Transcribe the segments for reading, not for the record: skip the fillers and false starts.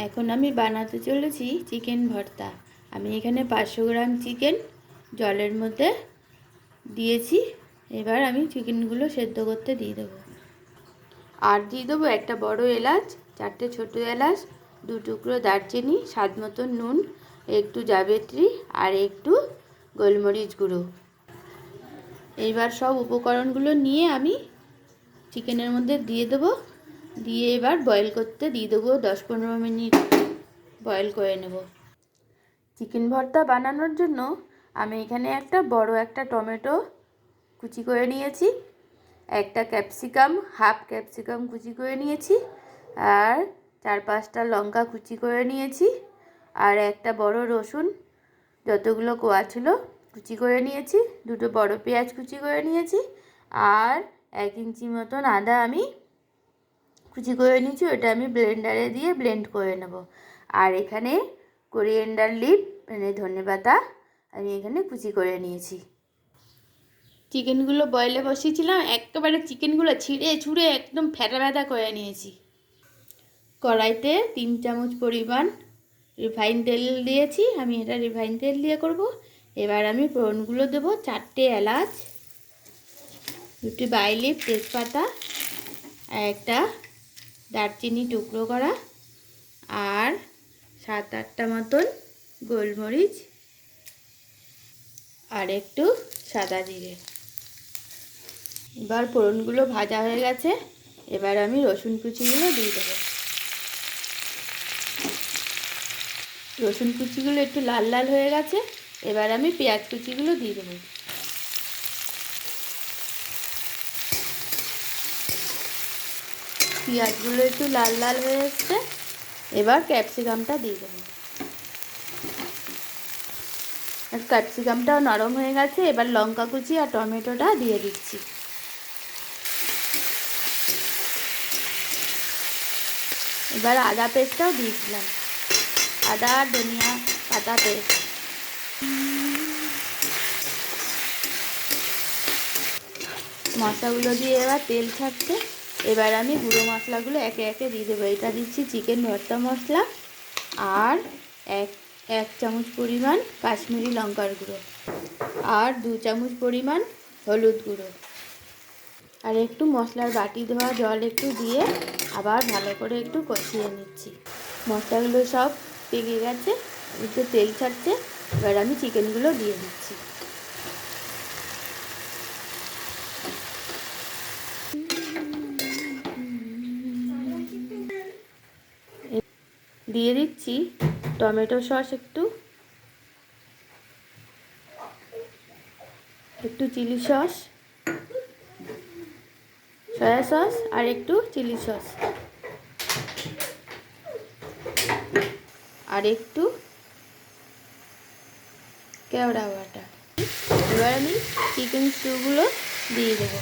এখন আমি বানাতে চলেছি চিকেন ভর্তা। আমি এখানে 500 গ্রাম চিকেন জলের মধ্যে দিয়েছি। এবার আমি চিকেনগুলো সেদ্ধ করতে দিয়ে দেবো। আর দিয়ে দেবো একটা বড় এলাচ, 4টে ছোটো এলাচ, 2 টুকরো দারচিনি, স্বাদ মতো নুন, একটু জাবিত্রি আর একটু গোলমরিচ গুঁড়ো। এইবার সব উপকরণগুলো নিয়ে আমি চিকেনের মধ্যে দিয়ে দেবো। দিয়ে এবার বয়েল করতে দিয়ে দেবো। 10-15 মিনিট বয়েল করে নেব। চিকেন ভর্তা বানানোর জন্য আমি এখানে একটা বড় একটা টমেটো কুচি করে নিয়েছি, একটা ক্যাপসিকাম, হাফ ক্যাপসিকাম কুচি করে নিয়েছি, আর 4-5টা লঙ্কা কুচি করে নিয়েছি, আর একটা বড় রসুন যতগুলো কোয়া ছিল কুচি করে নিয়েছি, 2টো বড় পেঁয়াজ কুচি করে নিয়েছি, আর 1 ইঞ্চি মতন আদা আমি কুচি করে নিয়েছি। ওটা আমি ব্লেন্ডারে দিয়ে ব্লেন্ড করে নেব। আর এখানে কোরিয়েন্ডার লিভ মানে ধনেপাতা আমি এখানে কুচি করে নিয়েছি। চিকেনগুলো বয়েলে বসিয়েছিলাম, একেবারে চিকেনগুলো ছিঁড়ে ছুঁড়ে একদম ফ্যাটা ফ্যাটা করে নিয়েছি। কড়াইতে 3 চামচ পরিমাণ রিফাইন তেল দিয়েছি। আমি এটা রিফাইন তেল দিয়ে করব। এবার আমি ফোড়নগুলো দেবো। 4টে এলাচ, 2টি বাই লিফ তেজপাতা, আর একটা দারচিনি টুকরো করা, আর 7-8টা মতন গোলমরিচ, আর একটু সাদা জিরে। এবার ফোড়নগুলো ভাজা হয়ে গেছে। এবার আমি রসুন কুচিগুলো দিয়ে দেবো। রসুন কুচিগুলো একটু লাল লাল হয়ে গেছে। এবার আমি পেঁয়াজ কুচিগুলো দিয়ে দেবো। পেঁয়াজগুলো একটু লাল লাল হয়ে এসছে। এবার ক্যাপসিকামটা দিয়ে দেবো। ক্যাপসিকামটাও নরম হয়ে গেছে। এবার লঙ্কা কুচি আর টমেটোটা দিয়ে দিচ্ছি। এবার আদা পেস্টটাও দিয়েছিলাম, আদা আর ধনিয়া পাতা পেস্ট। মশলাগুলো দিয়ে এবার তেল ছাড়ছে। এবার আমি গুঁড়ো মশলাগুলো একে একে দিয়ে দেবো। এটা দিচ্ছি চিকেন ভর্তা মশলা, আর এক চামচ পরিমাণ কাশ্মীরি লঙ্কার গুঁড়ো, আর 2 চামচ পরিমাণ হলুদ গুঁড়ো, আর একটু মশলার বাটি ধোয়া জল একটু দিয়ে আবার ভালো করে একটু কষিয়ে নিচ্ছি। মশলাগুলো সব পেকে গেছে, একটু তেল ছাড়ছে। এবার আমি চিকেনগুলো দিয়ে দিচ্ছি। দিয়ে দিচ্ছি টমেটো সস, একটু চিলি সস, সয়া সস, আর একটু চিলি সস, আর একটু কেওড়া বাটা। এবার আমি চিকেন স্টুগুলো দিয়ে দেবো।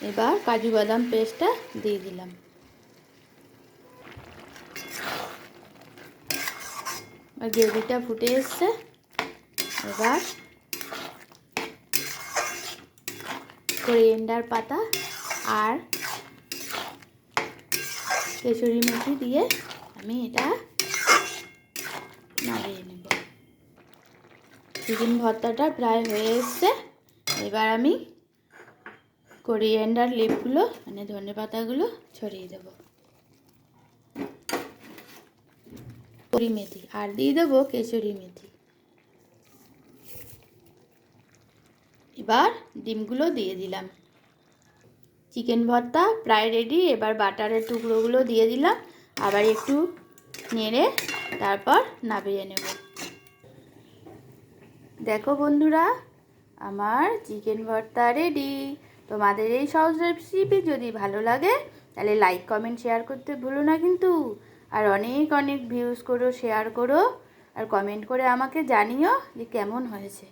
এবার কাজু বাদাম পেস্টটা দিয়ে দিলাম। আর গ্রেভিটা ফুটে এসছে। এবার কোরিয়েন্ডার পাতা আর কেশরি মেথি দিয়ে আমি এটা নাড়িয়ে নেব। চিকেন ভর্তাটা প্রায় হয়ে এসছে। এবার আমি কোরিয়েন্ডার লিভগুলো মানে ধনে পাতাগুলো ছড়িয়ে দেবো, করি মেথি, আর দিয়ে দেবো কেশরি মেথি। এবার ডিমগুলো দিয়ে দিলাম। চিকেন ভর্তা প্রায় রেডি। এবার বাটারের টুকরোগুলো দিয়ে দিলাম, আবার একটু নেড়ে তারপর নামিয়ে নেব। দেখো বন্ধুরা, আমার চিকেন ভর্তা রেডি। তোমাদের এই সহজ রেসিপি যদি ভালো লাগে তাহলে লাইক কমেন্ট শেয়ার করতে ভুলো না কিন্তু। আর অনেক অনেক ভিউজ করো, শেয়ার করো, আর কমেন্ট করে আমাকে জানিও যে কেমন হয়েছে।